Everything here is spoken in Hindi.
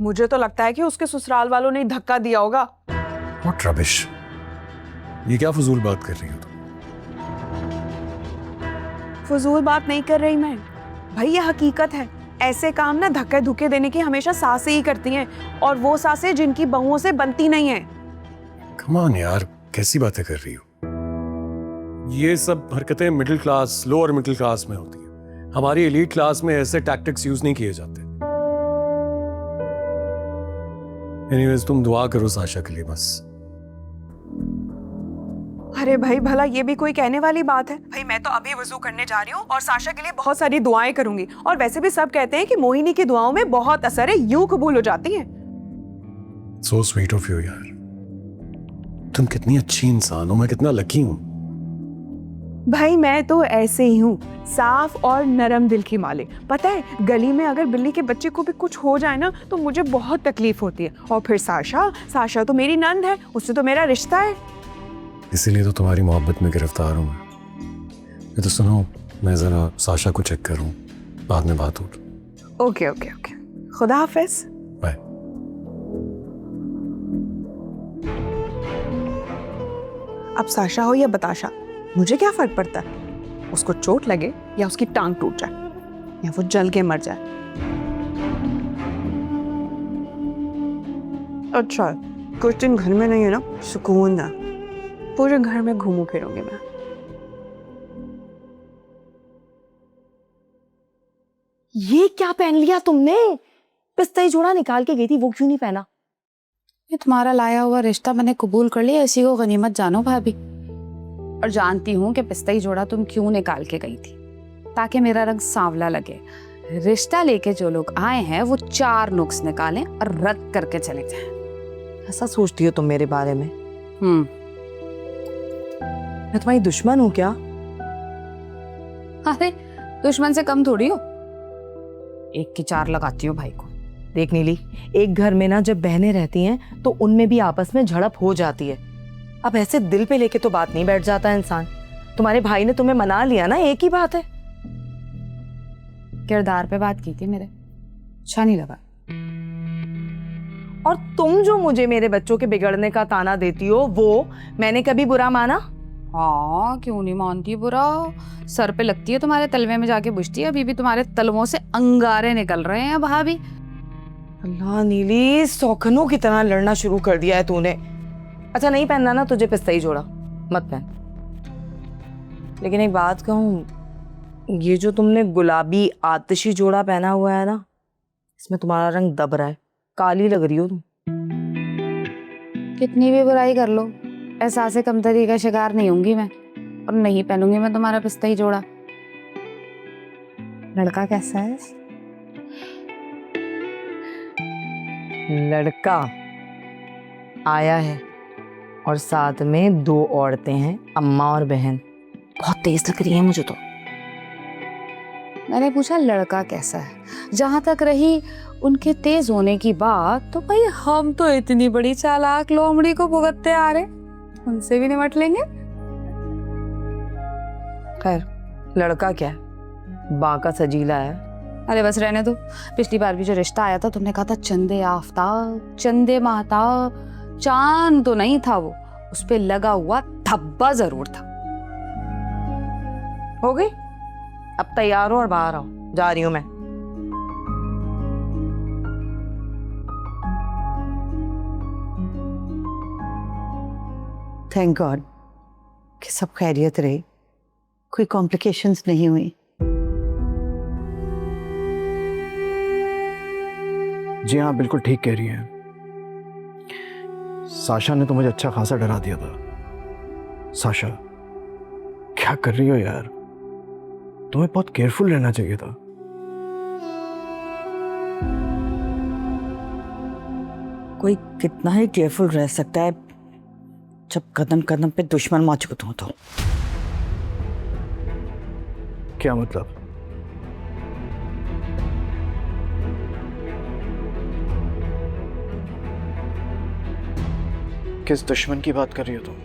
मुझे तो लगता है कि उसके ससुराल वालों ने धक्का दिया होगा। What rubbish! ये क्या फजूल बात कर रही हो तुम? फजूल बात नहीं कर रही मैं भाई, ये हकीकत है। ऐसे काम ना धक्के धुक्के देने की हमेशा सासें ही करती हैं, और वो सासें जिनकी बहुओं से बनती नहीं है। Come on यार, कैसी बातें कर रही हो? ये सब हरकतें middle class, lower middle class में होती हैं। हमारी एलीट क्लास में ऐसे टैक्टिक्स यूज नहीं किए जाते। एनीवेज, तुम दुआ करो साशा के लिए बस। अरे भाई, भला ये भी कोई कहने वाली बात है? भाई मैं तो अभी वजू करने जा रही हूँ और साशा के लिए बहुत सारी दुआएं करूंगी। और वैसे भी सब कहते हैं कि मोहिनी की दुआओं में बहुत असर है, यूं कबूल हो जाती हैं। So sweet of you यार। तुम कितनी अच्छी इंसान हो, मैं कितना लकी हूँ। भाई मैं तो ऐसे ही हूँ, साफ और नरम दिल की मालिक। पता है, गली में अगर बिल्ली के बच्चे को भी कुछ हो जाए ना तो मुझे बहुत तकलीफ होती है। और फिर साशा तो मेरी नंद है, उससे तो मेरा रिश्ता है। इसीलिए तो तुम्हारी मोहब्बत में गिरफ्तार हूँ मैं। तो सुनो, मैं जरा साशा को चेक करूँ, बाद में बात हो। ओके ओके ओके, खुदा हाफिज। बाय। अब साशा हो या बताशा, मुझे क्या फर्क पड़ता है? उसको चोट लगे या उसकी टांग टूट जाए या वो जल के मर जाए। अच्छा, कुछ दिन घर में नहीं है ना, सुकून ना, पूरे घर में घूमू फिरूंगी मैं। ये क्या पहन लिया तुमने? पिस्ता ही जोड़ा निकाल के गई थी, वो क्यों नहीं पहना? ये तुम्हारा लाया हुआ रिश्ता मैंने कबूल कर लिया, इसी को गनीमत जानो भाभी। और जानती हूँ कि पिस्ता ही जोड़ा तुम क्यों निकाल के गई थी, ताकि मेरा रंग सांवला लगे। रिश्ता लेके जो लोग आए हैं वो 4 नुक्स निकालें और रद्द करके चले जाएं। ऐसा सोचती हो तुम मेरे बारे में? मैं तुम्हारी दुश्मन हूँ क्या? अरे दुश्मन से कम थोड़ी हो, 1 की 4 लगाती हो भाई को। देख नीली, एक घर में ना जब बहनें रहती हैं तो उनमें भी आपस में झड़प हो जाती है। अब ऐसे दिल पे लेके तो बात नहीं बैठ जाता इंसान। तुम्हारे भाई ने तुम्हें मना लिया ना, एक ही बात है। किरदार पे बात की थी मेरे, अच्छा नहीं लगा। और तुम जो मुझे मेरे बच्चों के बिगड़ने का ताना देती हो, वो मैंने कभी बुरा माना? हाँ, क्यों नहीं मानती बुरा? सर पे लगती है, तुम्हारे तलवे में जाके बुझती है। अभी भी तुम्हारे तलवों से अंगारे निकल रहे हैं भाभी। अल्लाह नीली, सौखनों की तरह लड़ना शुरू कर दिया है तूने। अच्छा, नहीं पहनना ना तुझे पिस्ता ही जोड़ा, मत पहन। लेकिन एक बात कहूँ, ये जो तुमने गुलाबी आतिशी जोड़ा पहना हुआ है ना, इसमें तुम्हारा रंग दब रहा है, काली लग रही हो तुम। कितनी भी बुराई कर लो, एहसास कमतरी का शिकार नहीं होंगी मैं, और नहीं पहनूंगी मैं तुम्हारा पिस्ता ही जोड़ा। लड़का कैसा है? लड़का आया है और साथ में 2 औरतें हैं, अम्मा और बहन। बहुत तेज लग रही है मुझे तो। मैंने पूछा लड़का कैसा है। जहां तक रही उनके तेज होने की बात, तो भाई हम तो इतनी बड़ी चालाक लोमड़ी को भुगतते आ रहे, उनसे भी निपट लेंगे। खैर, लड़का क्या है, बाका सजीला है। अरे बस रहने दो। पिछली बार भी जो रिश्ता आया था, तुमने कहा था चंदे आफ्ताब, चंदे महताब। चांद तो नहीं था वो, उस पे लगा हुआ धब्बा जरूर था। हो गई, अब तैयार हो और बाहर आओ, जा रही हूं मैं। थैंक गॉड कि सब खैरियत रही, कोई कॉम्प्लिकेशंस नहीं हुई। जी हाँ, बिल्कुल ठीक कह रही हैं। साशा ने तो मुझे अच्छा खासा डरा दिया था। साशा, क्या कर रही हो यार? तुम्हें बहुत केयरफुल रहना चाहिए था। कोई कितना ही केयरफुल रह सकता है जब कदम कदम पे दुश्मन मौजूद हो तो। क्या मतलब? किस दुश्मन की बात कर रही हो तुम?